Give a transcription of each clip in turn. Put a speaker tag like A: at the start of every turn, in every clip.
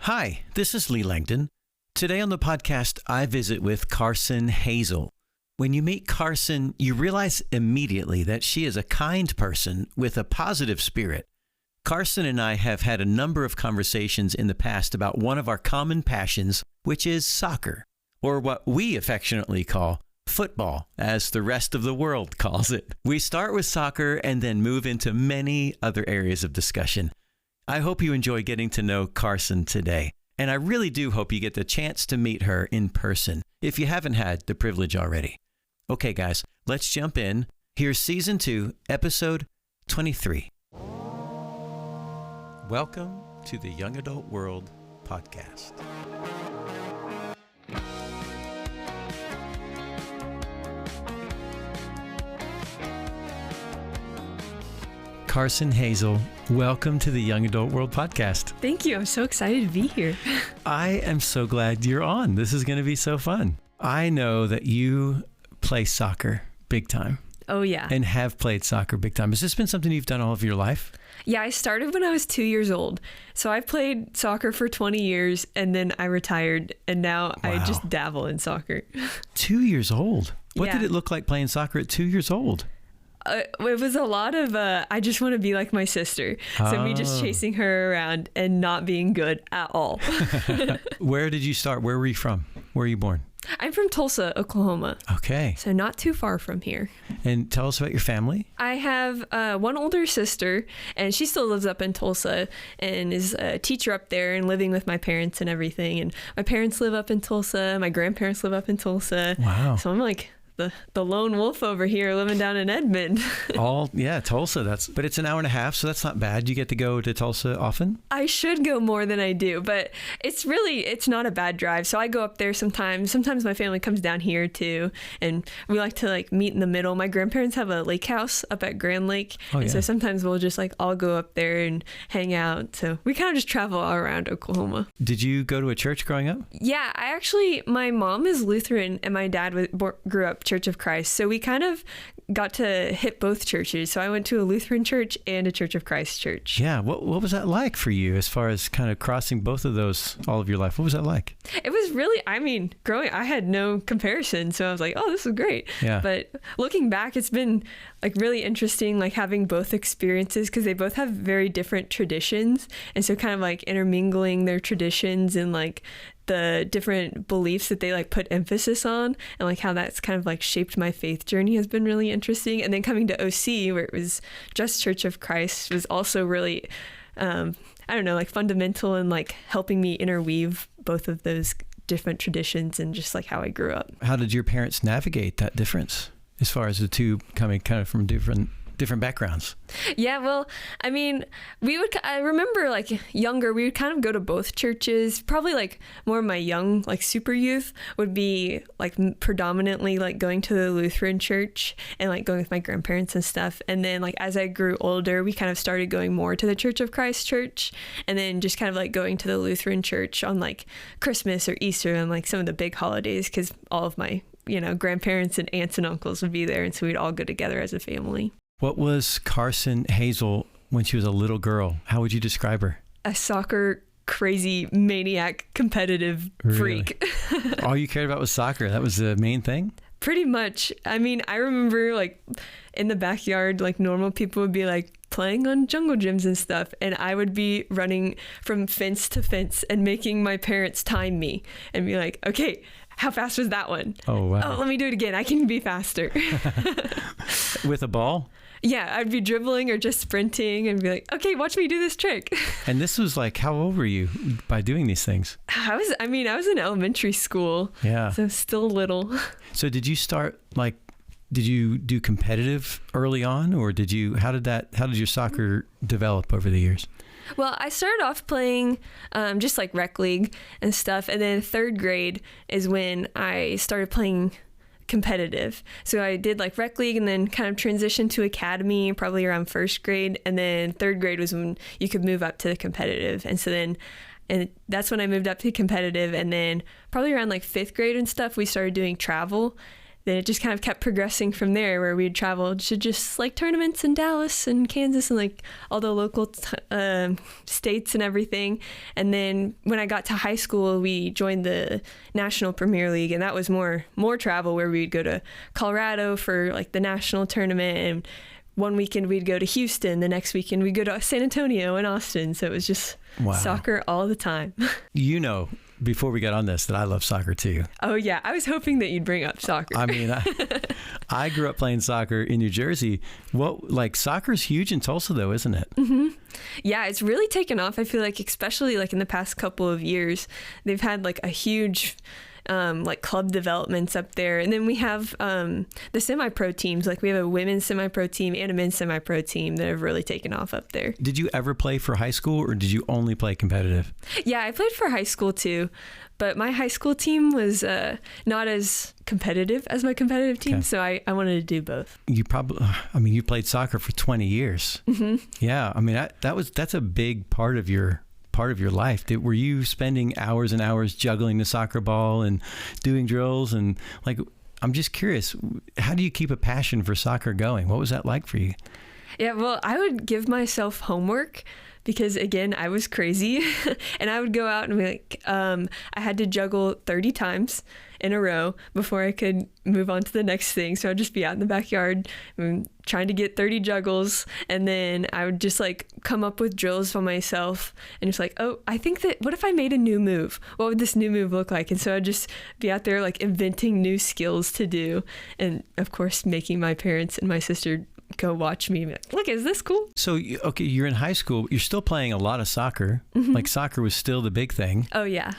A: Hi, this is Lee Langdon. Today on the podcast, I visit with Carson Hazel. When you meet Carson, you realize immediately that she is a kind person with a positive spirit. Carson and I have had a number of conversations in the past about one of our common passions, which is soccer, or what we affectionately call football, as the rest of the world calls it. We start with soccer and then move into many other areas of discussion. I hope you enjoy getting to know Carson today, and I really do hope you get the chance to meet her in person, if you haven't had the privilege already. Okay, guys, let's jump in. Here's Season 2, Episode 23. Welcome to the Young Adult World Podcast. Carson Hazel, welcome to the Young Adult World Podcast.
B: Thank you. I'm so excited to be here.
A: I am so glad you're on. This is going to be so fun. I know that you play soccer big time.
B: Oh, yeah.
A: And have played soccer big time. Has this been something you've done all of your life?
B: Yeah, I started when I was 2 years old. So I played soccer for 20 years and then I retired and now I just dabble in soccer.
A: 2 years old? What
B: Yeah.
A: did it look like playing soccer at 2 years old?
B: It was a lot of, I just want to be like my sister. So me just chasing her around and not being good at all.
A: Where did you start? Where were you from? Where were you born?
B: I'm from Tulsa, Oklahoma.
A: Okay.
B: So not too far from here.
A: And tell us about your family.
B: I have one older sister, and she still lives up in Tulsa and is a teacher up there and living with my parents and everything. And my parents live up in Tulsa. My grandparents live up in Tulsa.
A: Wow.
B: So I'm like the lone wolf over here living down in Edmond.
A: Tulsa. But it's an hour and a half, so that's not bad. You get to go to Tulsa often?
B: I should go more than I do, but it's not a bad drive. So I go up there sometimes. Sometimes my family comes down here too, and we like to meet in the middle. My grandparents have a lake house up at Grand Lake, so sometimes we'll just all go up there and hang out. So we kind of just travel all around Oklahoma.
A: Did you go to a church growing up?
B: Yeah, my mom is Lutheran and my dad grew up Church of Christ. So we kind of got to hit both churches. So I went to a Lutheran church and a Church of Christ church.
A: Yeah. What was that like for you as far as kind of crossing both of those all of your life? What was that like?
B: It was really, growing, I had no comparison. So I was like, oh, this is great.
A: Yeah.
B: But looking back, it's been really interesting, having both experiences because they both have very different traditions. And so kind of intermingling their traditions and the different beliefs that they put emphasis on and how that's kind of shaped my faith journey has been really interesting. And then coming to OC where it was just Church of Christ was also really, fundamental and helping me interweave both of those different traditions and just how I grew up. How
A: did your parents navigate that difference as far as the two coming kind of from different backgrounds?
B: Yeah, well, I remember younger, we would kind of go to both churches. Probably more of my young, super youth would be predominantly going to the Lutheran church and going with my grandparents and stuff. And then as I grew older, we kind of started going more to the Church of Christ church and then just kind of going to the Lutheran church on Christmas or Easter and some of the big holidays because all of my, grandparents and aunts and uncles would be there. And so we'd all go together as a family.
A: What was Carson Hazel when she was a little girl? How would you describe her?
B: A soccer crazy maniac competitive freak.
A: Really? All you cared about was soccer. That was the main thing?
B: Pretty much. I remember in the backyard, normal people would be playing on jungle gyms and stuff. And I would be running from fence to fence and making my parents time me and be like, okay, how fast was that one?
A: Oh, wow.
B: Oh, let me do it again. I can be faster.
A: With a ball?
B: Yeah, I'd be dribbling or just sprinting and be like, okay, watch me do this trick.
A: And this was how old were you by doing these things?
B: I was in elementary school.
A: Yeah.
B: So still little.
A: So did you start did you do competitive early on or how did your soccer develop over the years?
B: Well, I started off playing just rec league and stuff. And then third grade is when I started playing competitive. So I did rec league and then kind of transitioned to academy probably around first grade. And then third grade was when you could move up to the competitive. And so then that's when I moved up to competitive. And then probably around fifth grade and stuff, we started doing travel. then it just kind of kept progressing from there, where we'd travel to just like tournaments in Dallas and Kansas and like all the local states and everything. And then when I got to high school, we joined the National Premier League, and that was more travel, where we'd go to Colorado for like the national tournament, and one weekend we'd go to Houston, the next weekend we'd go to San Antonio and Austin. So it was just soccer all the time.
A: You know, before we got on this, that I love soccer too.
B: Oh yeah, I was hoping that you'd bring up soccer.
A: I mean, I grew up playing soccer in New Jersey. Soccer's huge in Tulsa though, isn't it?
B: Mm-hmm. Yeah, it's really taken off. I feel like, especially like in the past couple of years, they've had like a huge like club developments up there. And then we have the semi-pro teams. Like we have a women's semi-pro team and a men's semi-pro team that have really taken off up there.
A: Did you ever play for high school, or did you only play competitive?
B: Yeah, I played for high school too, but my high school team was not as competitive as my competitive team. Okay. So I wanted to do both. You
A: played soccer for 20 years. Mm-hmm. Yeah. I mean, that's a big part of your life. Were you spending hours and hours juggling the soccer ball and doing drills? And like, I'm just curious, how do you keep a passion for soccer going? What was that like for you?
B: Yeah, well, I would give myself homework because, again, I was crazy. And I would go out and be like, I had to juggle 30 times in a row before I could move on to the next thing. So I'd just be out in the backyard trying to get 30 juggles. And then I would just like come up with drills for myself and just like, oh, I think that, what if I made a new move? What would this new move look like? And so I'd just be out there like inventing new skills to do. And of course, making my parents and my sister go watch me and be like, look, is this cool?
A: So, okay, you're in high school. You're still playing a lot of soccer. Mm-hmm. Like soccer was still the big thing.
B: Oh, yeah.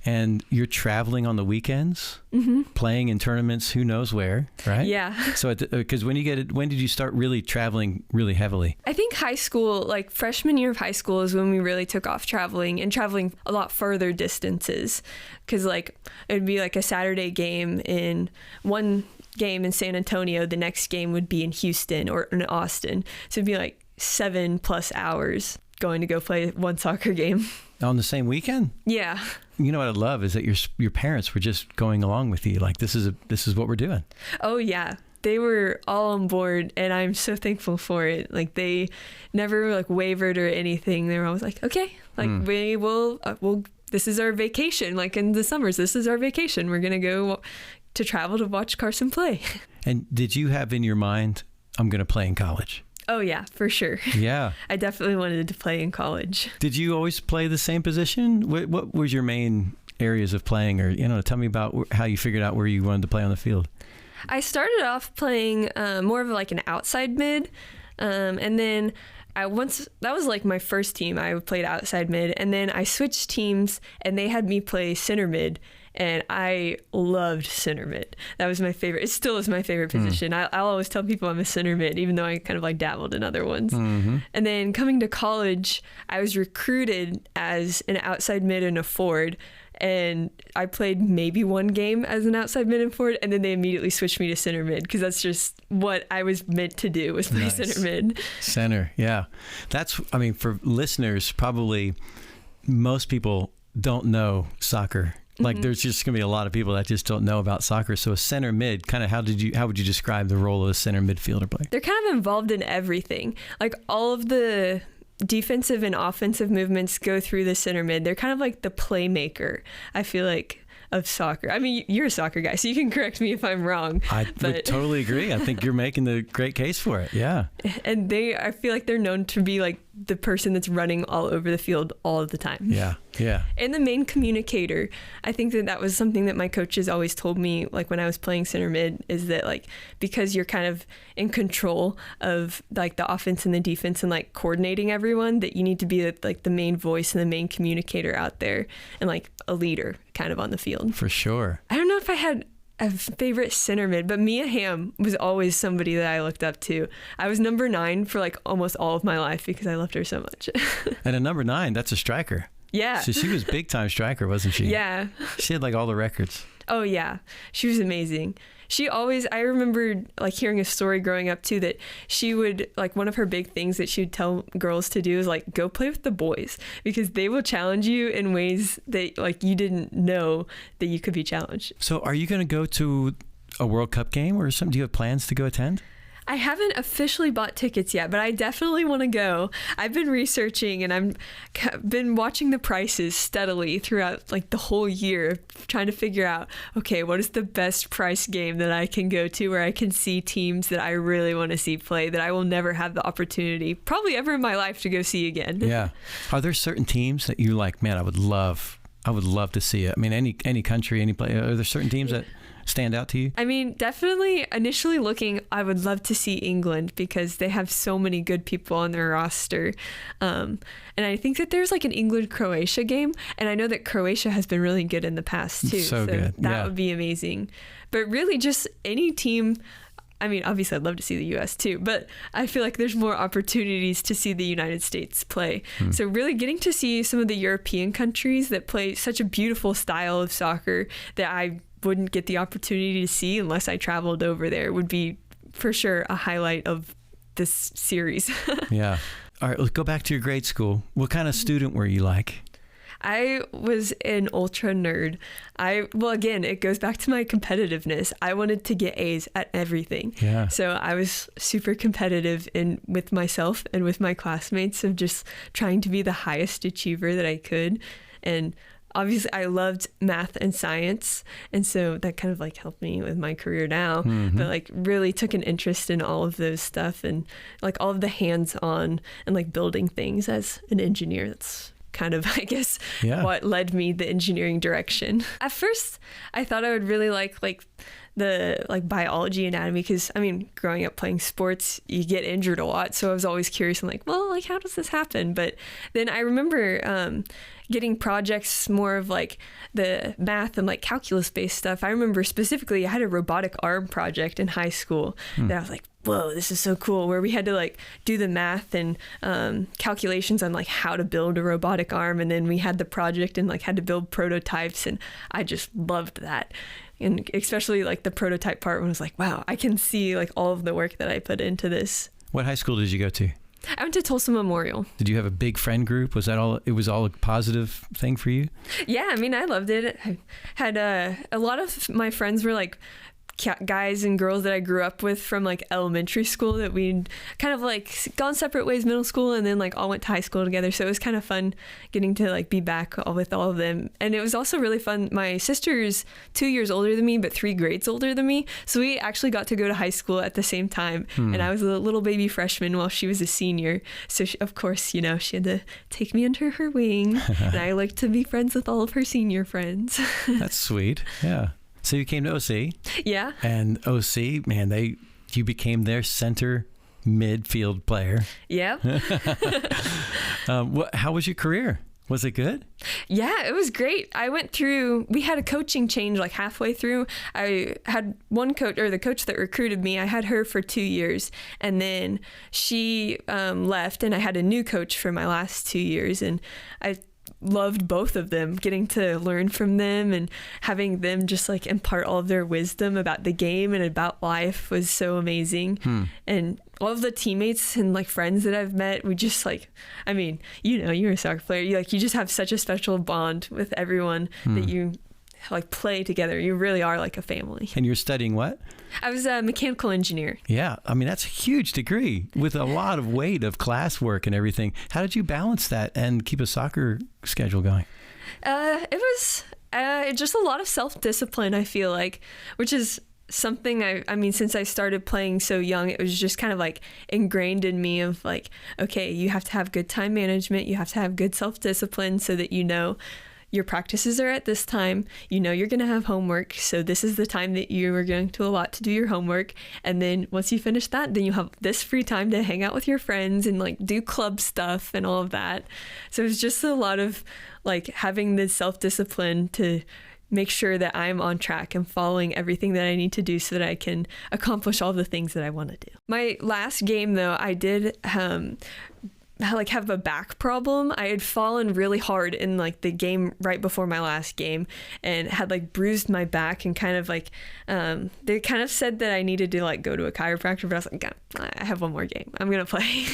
A: And you're traveling on the weekends,
B: mm-hmm.
A: playing in tournaments, who knows where, right?
B: Yeah.
A: So, because when did you start really traveling really heavily?
B: I think high school, like freshman year of high school, is when we really took off traveling a lot further distances. Because like it'd be like a Saturday game in one game in San Antonio, the next game would be in Houston or in Austin. So it'd be like 7+ hours going to go play one soccer game.
A: On the same weekend?
B: Yeah.
A: You know what I love is that your parents were just going along with you. Like, this is what we're doing.
B: Oh, yeah. They were all on board, and I'm so thankful for it. Like, they never like wavered or anything. They were always like, okay, like we will, this is our vacation. Like in the summers, this is our vacation. We're going to go to travel to watch Carson play. And
A: did you have in your mind, I'm going to play in college?
B: Oh, yeah, for sure.
A: Yeah.
B: I definitely wanted to play in college.
A: Did you always play the same position? What was your main areas of playing? Or, tell me about how you figured out where you wanted to play on the field.
B: I started off playing more of like an outside mid. And then that was like my first team. I played outside mid. And then I switched teams and they had me play center mid. And I loved center mid. That was my favorite. It still is my favorite position. I'll always tell people I'm a center mid, even though I kind of like dabbled in other ones. Mm-hmm. And then coming to college, I was recruited as an outside mid and a forward. And I played maybe one game as an outside mid and forward, and then they immediately switched me to center mid because that's just what I was meant to do, was play center mid. Center,
A: yeah. For listeners, probably most people don't know soccer. Like there's just going to be a lot of people that just don't know about soccer. So a center mid, kind of how would you describe the role of a center midfielder player?
B: They're kind of involved in everything. Like all of the defensive and offensive movements go through the center mid. They're kind of like the playmaker, I feel like, of soccer. I mean, you're a soccer guy, so you can correct me if I'm wrong.
A: I would totally agree. I think you're making the great case for it. Yeah.
B: And I feel like they're known to be like the person that's running all over the field all of the time.
A: Yeah. Yeah.
B: And the main communicator. I think that was something that my coaches always told me, like when I was playing center mid, is that like, because you're kind of in control of like the offense and the defense and like coordinating everyone, that you need to be like the main voice and the main communicator out there and like a leader kind of on the field.
A: For sure.
B: I don't know if I had a favorite center mid, but Mia Hamm was always somebody that I looked up to. I was number 9 for like almost all of my life because I loved her so much.
A: And a number 9, that's a striker.
B: Yeah.
A: So she was big time striker, wasn't she?
B: Yeah.
A: She had like all the records.
B: Oh yeah. She was amazing. I remember like hearing a story growing up too, that she would, like, one of her big things that she would tell girls to do is like, go play with the boys because they will challenge you in ways that like you didn't know that you could be challenged.
A: So are you going to go to a World Cup game or something? Do you have plans to go attend?
B: I haven't officially bought tickets yet, but I definitely want to go. I've been researching and I've been watching the prices steadily throughout like the whole year, trying to figure out, okay, what is the best price game that I can go to where I can see teams that I really want to see play that I will never have the opportunity, probably ever in my life, to go see again.
A: Yeah. Are there certain teams that you like, man, I would love to see it? I mean, any country, any play. Are there certain teams that stand out to you?
B: I mean, definitely initially looking, I would love to see England because they have so many good people on their roster. And I think that there's like an England-Croatia game, and I know that Croatia has been really good in the past too.
A: So good.
B: That would be amazing. But really just any team. I mean, obviously I'd love to see the US too, but I feel like there's more opportunities to see the United States play. So really getting to see some of the European countries that play such a beautiful style of soccer that I wouldn't get the opportunity to see unless I traveled over there would be for sure a highlight of this series.
A: Yeah. All right, let's go back to your grade school. What kind of student were you like?
B: I was an ultra nerd. Well, again, it goes back to my competitiveness. I wanted to get A's at everything.
A: Yeah.
B: So I was super competitive with myself and with my classmates of just trying to be the highest achiever that I could. And obviously I loved math and science. And so that kind of like helped me with my career now, but like really took an interest in all of those stuff and like all of the hands-on and like building things as an engineer. That's kind of, I guess, what led me the engineering direction. At first, I thought I would really like the like biology, anatomy, because I mean, growing up playing sports, you get injured a lot. So I was always curious. I'm like, well, like, how does this happen? But then I remember getting projects more of like the math and like calculus based stuff. I remember specifically I had a robotic arm project in high school that I was like, whoa, this is so cool, where we had to like do the math and calculations on like how to build a robotic arm. And then we had the project and like had to build prototypes. And I just loved that. And especially like the prototype part when I was like, wow, I can see like all of the work that I put into this.
A: What high school did you go to?
B: I went to Tulsa Memorial. Did
A: you have a big friend group? Was that all? It was all a positive thing for you?
B: Yeah, I mean, I loved it. I had a lot of my friends were like guys and girls that I grew up with from like elementary school that we'd kind of like gone separate ways middle school and then like all went to high school together. So it was kind of fun getting to like be back with all of them. And it was also really fun. My sister's 2 years older than me, but 3 grades older than me. So we actually got to go to high school at the same time. And I was a little baby freshman while she was a senior. So she, of course, you know, she had to take me under her wing and I liked to be friends with all of her senior friends.
A: That's sweet. Yeah. So you came to OC.
B: Yeah.
A: And OC, man, you became their center midfield player.
B: Yeah.
A: How was your career? Was it good?
B: Yeah, it was great. We had a coaching change like halfway through. I had one coach, or the coach that recruited me, I had her for 2 years. And then she left and I had a new coach for my last 2 years. And I loved both of them, getting to learn from them and having them just like impart all of their wisdom about the game and about life was so amazing. And all of the teammates and like friends that I've met, we just like, I mean, you know, you're a soccer player, you just have such a special bond with everyone that you like play together. You really are like a family.
A: And you're studying what?
B: I was a mechanical engineer. Yeah.
A: I mean, that's a huge degree with a lot of weight of classwork and everything. How did you balance that and keep a soccer schedule going?
B: It was just a lot of self-discipline, I feel like, which is something I mean, since I started playing so young, it was just kind of like ingrained in me of like, okay, you have to have good time management. You have to have good self-discipline so that, you know, your practices are at this time, you know, you're going to have homework. So this is the time that you are going to allot to do your homework. And then once you finish that, then you have this free time to hang out with your friends and like do club stuff and all of that. So it's just a lot of like having this self-discipline to make sure that I'm on track and following everything that I need to do so that I can accomplish all the things that I want to do. My last game though, I did have a back problem. I had fallen really hard in like the game right before my last game and had like bruised my back and kind of like they kind of said that I needed to like go to a chiropractor, but I was like, God, I have one more game, I'm gonna play.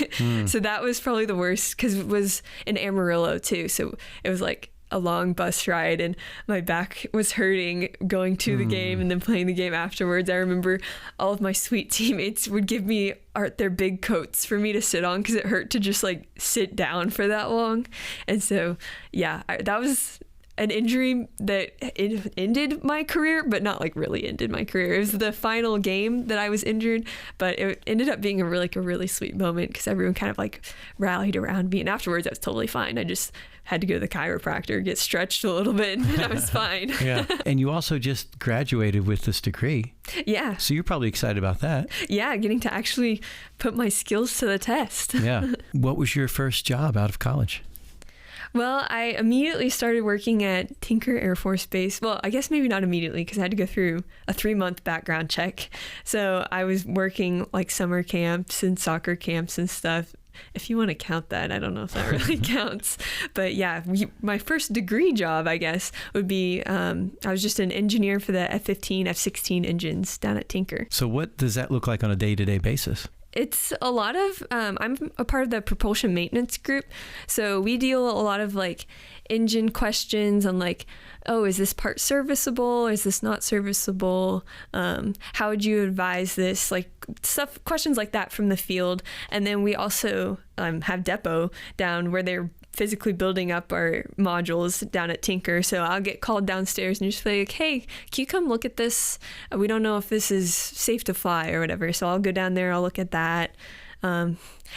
B: So that was probably the worst because it was in Amarillo too, so it was like a long bus ride and my back was hurting going to the game and then playing the game afterwards. I remember all of my sweet teammates would give me their big coats for me to sit on because it hurt to just like sit down for that long. And so, yeah, that was an injury that ended my career, but not like really ended my career. It was the final game that I was injured, but it ended up being a really sweet moment because everyone kind of like rallied around me. And afterwards, I was totally fine. I just had to go to the chiropractor, get stretched a little bit, and I was fine.
A: Yeah. And you also just graduated with this degree.
B: Yeah.
A: So you're probably excited about that.
B: Yeah, getting to actually put my skills to the test.
A: Yeah. What was your first job out of college?
B: Well, I immediately started working at Tinker Air Force Base. Well, I guess maybe not immediately because I had to go through a 3-month background check. So I was working like summer camps and soccer camps and stuff. If you want to count that, I don't know if that really counts. But yeah, my first degree job, I guess, would be I was just an engineer for the F-15, F-16 engines down at Tinker.
A: So what does that look like on a day-to-day basis?
B: It's a lot of, I'm a part of the propulsion maintenance group. So we deal a lot of like engine questions on like, oh, is this part serviceable? Is this not serviceable? How would you advise this? Like stuff, questions like that from the field. And then we also have depot down where they're physically building up our modules down at Tinker. So I'll get called downstairs and just be like, hey, can you come look at this? We don't know if this is safe to fly or whatever. So I'll go down there, I'll look at that.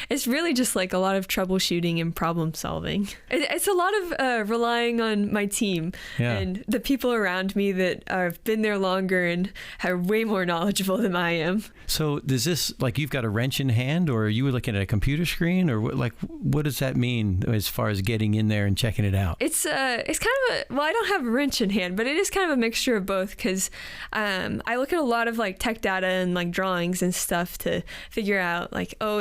B: It's really just like a lot of troubleshooting and problem solving. It's a lot of relying on my team and the people around me that have been there longer and are way more knowledgeable than I am.
A: So does this, like you've got a wrench in hand or are you looking at a computer screen or what does that mean as far as getting in there and checking it out?
B: It's kind of I don't have a wrench in hand, but it is kind of a mixture of both because I look at a lot of like tech data and like drawings and stuff to figure out like, oh,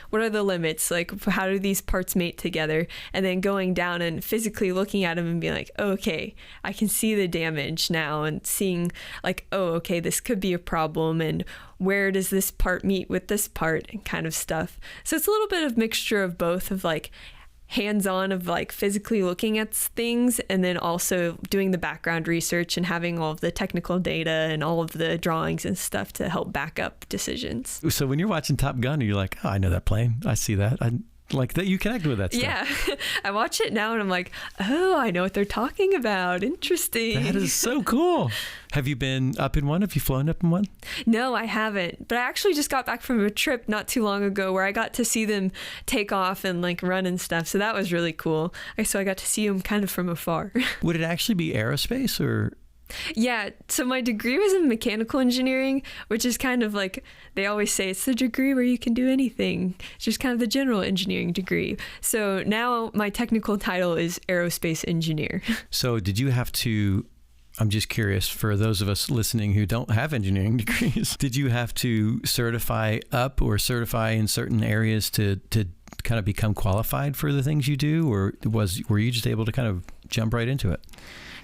B: what are the limits? Like, how do these parts mate together? And then going down and physically looking at them and being like, oh, okay, I can see the damage now and seeing like, oh, okay, this could be a problem and where does this part meet with this part and kind of stuff. So it's a little bit of mixture of both of like hands-on of like physically looking at things and then also doing the background research and having all of the technical data and all of the drawings and stuff to help back up decisions.
A: So when you're watching Top Gun, you're like, oh, I know that plane. I see that. I like that you connect with that stuff.
B: Yeah. I watch it now and I'm like, oh, I know what they're talking about. Interesting.
A: That is so cool. Have you been up in one? Have you flown up in one?
B: No, I haven't. But I actually just got back from a trip not too long ago where I got to see them take off and like run and stuff. So that was really cool. So I got to see them kind of from afar. Would
A: it actually be aerospace or?
B: Yeah, so my degree was in mechanical engineering, which is kind of like, they always say it's the degree where you can do anything. It's just kind of the general engineering degree. So now my technical title is aerospace engineer. So
A: did you have to, I'm just curious for those of us listening who don't have engineering degrees, did you have to certify up or certify in certain areas to kind of become qualified for the things you do? Or were you just able to kind of jump right into it?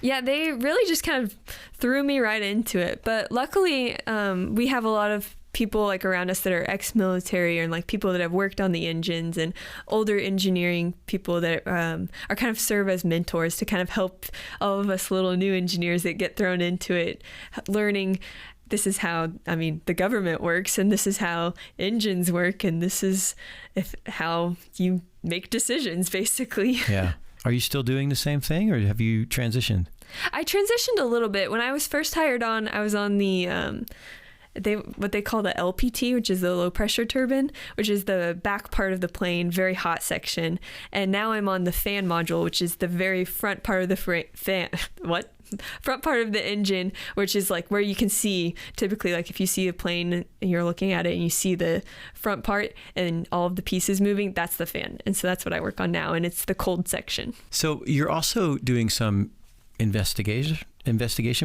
B: Yeah, they really just kind of threw me right into it. But luckily, we have a lot of people like around us that are ex-military and like people that have worked on the engines and older engineering people that are kind of serve as mentors to kind of help all of us little new engineers that get thrown into it, learning this is how, the government works and this is how engines work and this is how you make decisions, basically. Yeah. Are you still doing the same thing or have you transitioned? I transitioned a little bit. When I was first hired on, I was on the what they call the LPT, which is the low pressure turbine, which is the back part of the plane, very hot section. And now I'm on the fan module, which is the very front part of the front part of the engine, which is like where you can see typically, like if you see a plane and you're looking at it and you see the front part and all of the pieces moving, that's the fan. And so that's what I work on now. And it's the cold section. So you're also doing some investigation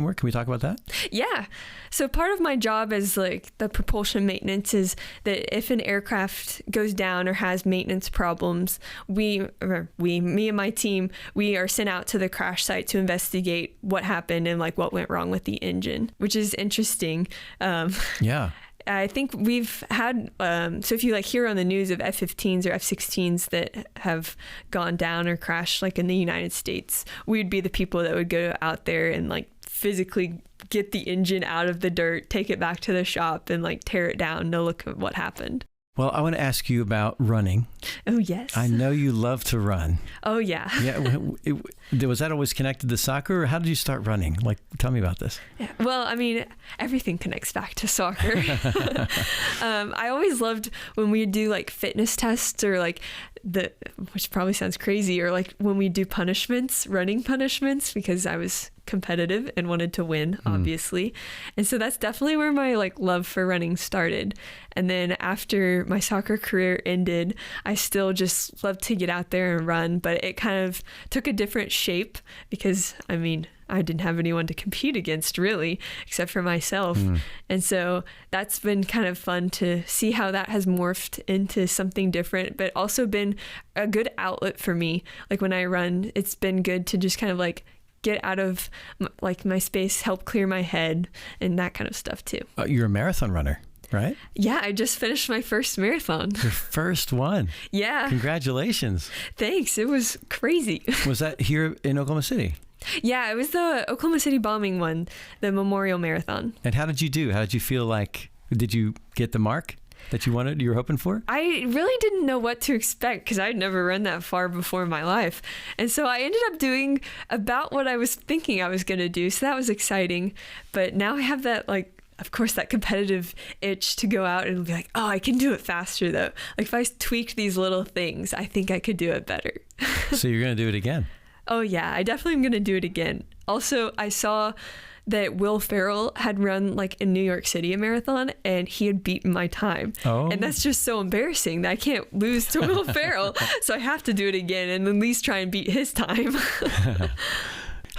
B: work. Can we talk about that? Yeah. So part of my job as like the propulsion maintenance is that if an aircraft goes down or has maintenance problems, me and my team, we are sent out to the crash site to investigate what happened and like what went wrong with the engine, which is interesting. Yeah. I think we've had, so if you like hear on the news of F-15s or F-16s that have gone down or crashed like in the United States, we'd be the people that would go out there and like physically get the engine out of the dirt, take it back to the shop and like tear it down to look at what happened.
A: Well, I want to ask you about running.
B: Oh, yes.
A: I know you love to run.
B: Oh, yeah.
A: Yeah. Was that always connected to soccer, or how did you start running? Like, tell me about this.
B: Yeah, well, I mean, everything connects back to soccer. I always loved when we do like fitness tests or like which probably sounds crazy, or like when we do punishments, running punishments, because I was competitive and wanted to win, obviously. And so that's definitely where my like love for running started. And then after my soccer career ended, I still just loved to get out there and run, but it kind of took a different shape because, I mean, I didn't have anyone to compete against really, except for myself. And so that's been kind of fun to see how that has morphed into something different, but also been a good outlet for me. Like when I run, it's been good to just kind of like get out of like my space, help clear my head and that kind of stuff too.
A: You're a marathon runner, right?
B: Yeah, I just finished my first marathon.
A: Your first one.
B: Yeah.
A: Congratulations.
B: Thanks. It was crazy.
A: Was that here in Oklahoma City?
B: Yeah, it was the Oklahoma City bombing one, the Memorial Marathon.
A: And how did you do? How did you feel like, did you get the mark that you wanted, you were hoping for?
B: I really didn't know what to expect because I'd never run that far before in my life. And so I ended up doing about what I was thinking I was going to do. So that was exciting. But now I have that, like, of course, that competitive itch to go out and be like, oh, I can do it faster though. Like if I tweaked these little things, I think I could do it better.
A: So you're going to do it again?
B: Oh yeah, I definitely am going to do it again. Also, I saw that Will Ferrell had run like in New York City a marathon and he had beaten my time. Oh. And that's just so embarrassing that I can't lose to Will Ferrell. So I have to do it again and at least try and beat his time.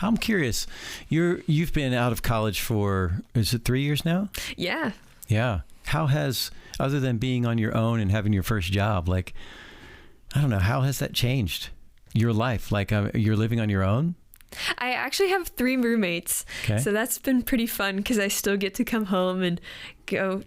A: I'm curious, you've been out of college for, is it 3 years now?
B: Yeah.
A: Yeah. How has, other than being on your own and having your first job, like, I don't know, how has that changed your life? Like you're living on your own?
B: I actually have 3 roommates. Okay. So that's been pretty fun because I still get to come home and go,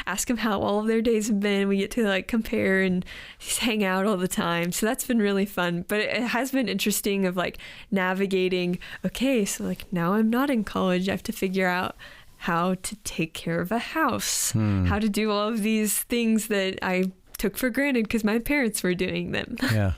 B: ask them how all of their days have been. We get to like compare and just hang out all the time. So that's been really fun. But it has been interesting of like navigating, okay, so like now I'm not in college. I have to figure out how to take care of a house, how to do all of these things that I took for granted because my parents were doing them.
A: Yeah.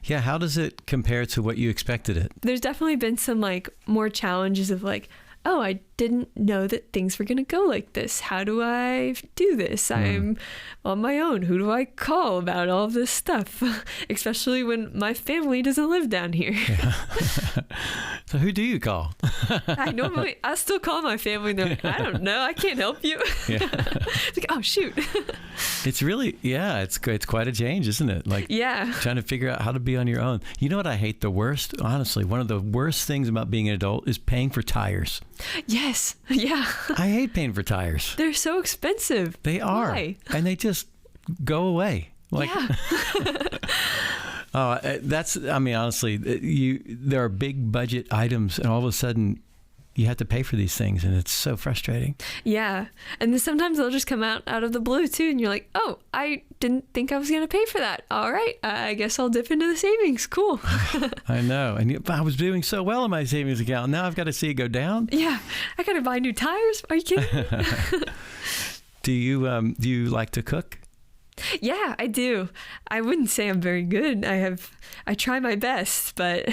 A: Yeah, how does it compare to what you expected it?
B: There's definitely been some like more challenges of like, oh, I didn't know that things were going to go like this. How do I do this? I'm on my own. Who do I call about all of this stuff? Especially when my family doesn't live down here. Yeah.
A: So who do you call?
B: I still call my family and they're like, I don't know. I can't help you. Yeah. It's like, oh, shoot.
A: It's really, it's quite a change, isn't it? Like trying to figure out how to be on your own. You know what I hate the worst? Honestly, one of the worst things about being an adult is paying for tires.
B: Yes. Yeah. I
A: hate paying for tires.
B: They're so expensive.
A: They are.
B: Why?
A: And they just go away. Like, honestly, there are big budget items and all of a sudden you have to pay for these things and it's so frustrating.
B: Yeah. And then sometimes they'll just come out of the blue too. And you're like, oh, I didn't think I was going to pay for that. All right. I guess I'll dip into the savings. Cool.
A: I know. And I was doing so well in my savings account. Now I've got to see it go down.
B: Yeah. I got to buy new tires. Are you kidding me?
A: Do you like to cook?
B: Yeah, I do. I wouldn't say I'm very good. I try my best, but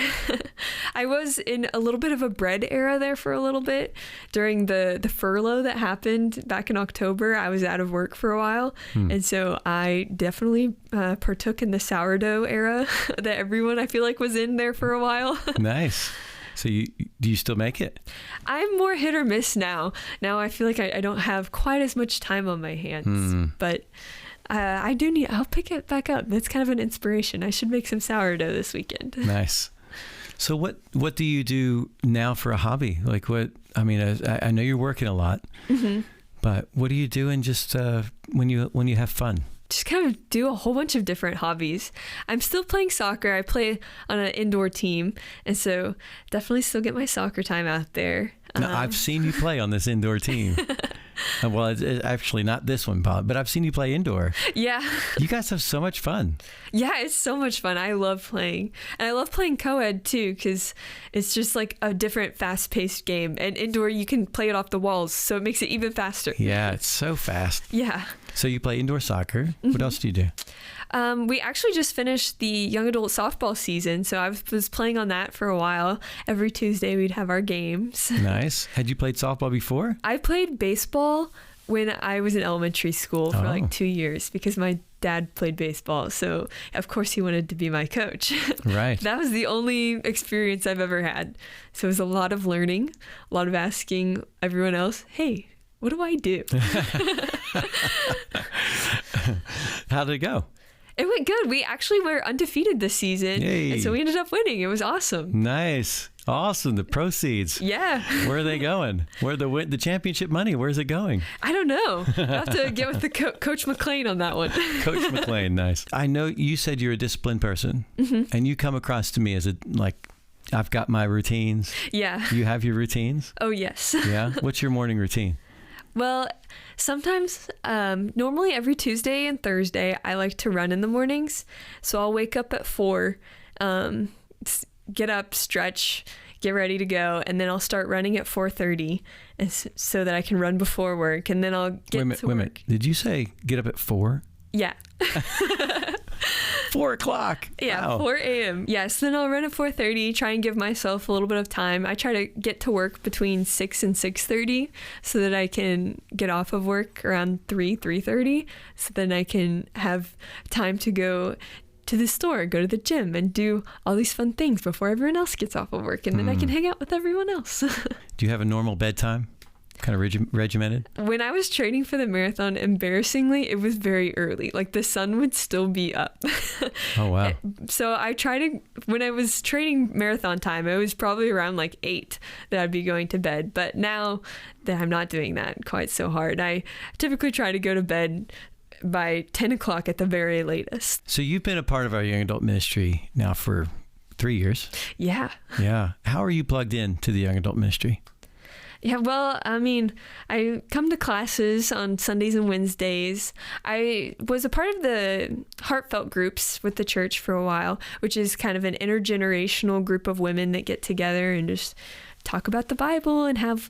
B: I was in a little bit of a bread era there for a little bit during the furlough that happened back in October. I was out of work for a while. And so I definitely partook in the sourdough era that everyone I feel like was in there for a while. Nice.
A: So do you still make it?
B: I'm more hit or miss now. Now I feel like I don't have quite as much time on my hands, but I'll pick it back up. That's kind of an inspiration. I should make some sourdough this weekend. Nice.
A: So what do you do now for a hobby? Like I know you're working a lot, but what are you doing just when you have fun?
B: Just kind of do a whole bunch of different hobbies. I'm still playing soccer. I play on an indoor team. And so definitely still get my soccer time out there.
A: Now, I've seen you play on this indoor team. Well, it's actually not this one, Bob, but I've seen you play indoor.
B: Yeah.
A: You guys have so much fun.
B: Yeah, it's so much fun. I love playing. And I love playing co-ed too, because it's just like a different fast-paced game. And indoor, you can play it off the walls, so it makes it even faster.
A: Yeah, it's so fast.
B: Yeah.
A: So you play indoor soccer. Mm-hmm. What else do you do?
B: We actually just finished the young adult softball season, so I was playing on that for a while. Every Tuesday we'd have our games.
A: Nice. Had you played softball before?
B: I played baseball when I was in elementary school for like 2 years because my dad played baseball, so of course he wanted to be my coach.
A: Right.
B: That was the only experience I've ever had. So it was a lot of learning, a lot of asking everyone else, hey, what do I do?
A: How did it go?
B: It went good. We actually were undefeated this season.
A: Yay.
B: And so we ended up winning. It was awesome.
A: Nice. Awesome. The proceeds.
B: Yeah.
A: Where are they going? Where the championship money? Where's it going?
B: I don't know. I'll have to get with the Coach McLean on that one.
A: Coach McLean. Nice. I know you said you're a disciplined person, and you come across to me as I've got my routines.
B: Yeah.
A: You have your routines?
B: Oh, yes.
A: Yeah. What's your morning routine?
B: Well, sometimes, normally every Tuesday and Thursday, I like to run in the mornings. So I'll wake up at 4, get up, stretch, get ready to go, and then I'll start running at 4:30 so that I can run before work, and then I'll get to work.
A: Wait a minute. Did you say get up at 4?
B: Yeah.
A: 4 o'clock.
B: Yeah,
A: Wow.
B: 4 a.m. Yes, then I'll run at 4:30, try and give myself a little bit of time. I try to get to work between 6 and 6:30 so that I can get off of work around 3:30, so then I can have time to go to the store, go to the gym, and do all these fun things before everyone else gets off of work, and then I can hang out with everyone else.
A: Do you have a normal bedtime? Kind of regimented?
B: When I was training for the marathon, embarrassingly, it was very early. Like the sun would still be up.
A: Oh, wow.
B: So I try to, when I was training marathon time, it was probably around like 8 that I'd be going to bed. But now that I'm not doing that quite so hard, I typically try to go to bed by 10 o'clock at the very latest.
A: So you've been a part of our young adult ministry now for 3 years.
B: Yeah.
A: Yeah. How are you plugged in to the young adult ministry?
B: Yeah, well, I mean, I come to classes on Sundays and Wednesdays. I was a part of the heartfelt groups with the church for a while, which is kind of an intergenerational group of women that get together and just talk about the Bible and have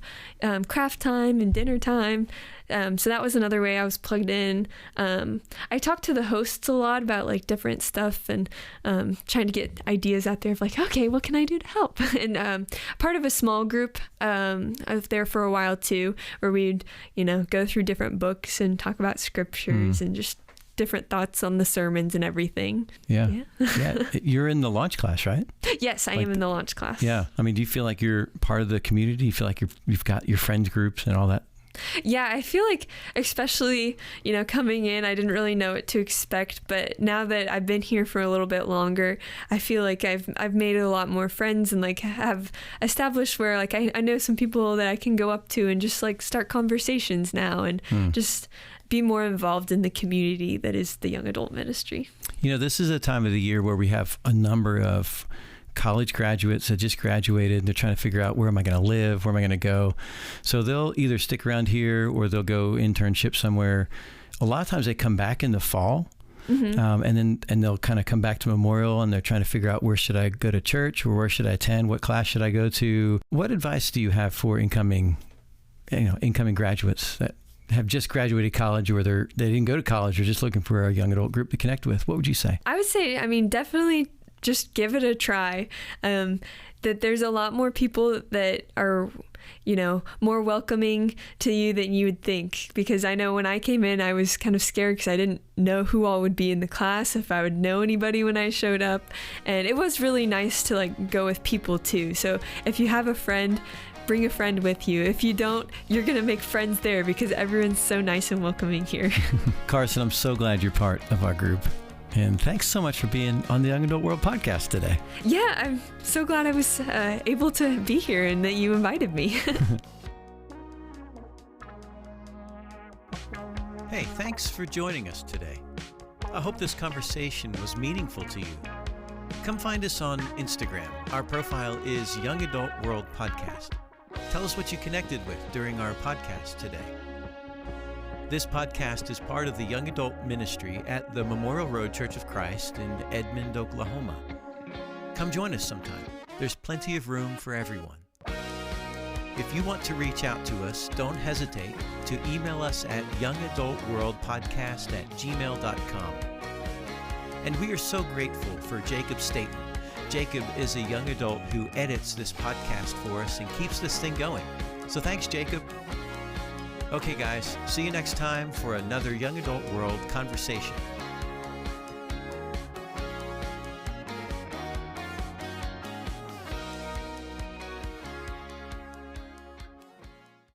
B: craft time and dinner time. So that was another way I was plugged in. I talked to the hosts a lot about like different stuff and trying to get ideas out there of like, okay, what can I do to help? And part of a small group, I was there for a while too, where we'd, go through different books and talk about scriptures and just different thoughts on the sermons and everything.
A: Yeah. Yeah. You're in the launch class, right?
B: Yes, I am in the launch class.
A: Yeah. I mean, do you feel like you're part of the community? You feel like you've got your friends groups and all that?
B: Yeah, I feel like especially, coming in, I didn't really know what to expect, but now that I've been here for a little bit longer, I feel like I've made a lot more friends and like have established where like I know some people that I can go up to and just like start conversations now and just be more involved in the community that is the young adult ministry.
A: This is a time of the year where we have a number of college graduates that just graduated and they're trying to figure out where am I going to live, where am I going to go. So they'll either stick around here or they'll go internship somewhere. A lot of times they come back in the fall and they'll kind of come back to Memorial and they're trying to figure out where should I go to church or where should I attend? What class should I go to? What advice do you have for incoming graduates that have just graduated college or they didn't go to college or just looking for a young adult group to connect with? What would you say?
B: I would say, definitely just give it a try. That there's a lot more people that are, more welcoming to you than you would think. Because I know when I came in, I was kind of scared because I didn't know who all would be in the class, if I would know anybody when I showed up. And it was really nice to like go with people too. So if you have a friend, bring a friend with you. If you don't, you're going to make friends there because everyone's so nice and welcoming here.
A: Carson, I'm so glad you're part of our group. And thanks so much for being on the Young Adult World podcast today.
B: Yeah, I'm so glad I was able to be here and that you invited me.
A: Hey, thanks for joining us today. I hope this conversation was meaningful to you. Come find us on Instagram. Our profile is Young Adult World Podcast. Tell us what you connected with during our podcast today. This podcast is part of the Young Adult Ministry at the Memorial Road Church of Christ in Edmond, Oklahoma. Come join us sometime. There's plenty of room for everyone. If you want to reach out to us, don't hesitate to email us at youngadultworldpodcast@gmail.com. And we are so grateful for Jacob Staten. Jacob is a young adult who edits this podcast for us and keeps this thing going. So thanks, Jacob. Okay, guys, see you next time for another Young Adult World conversation.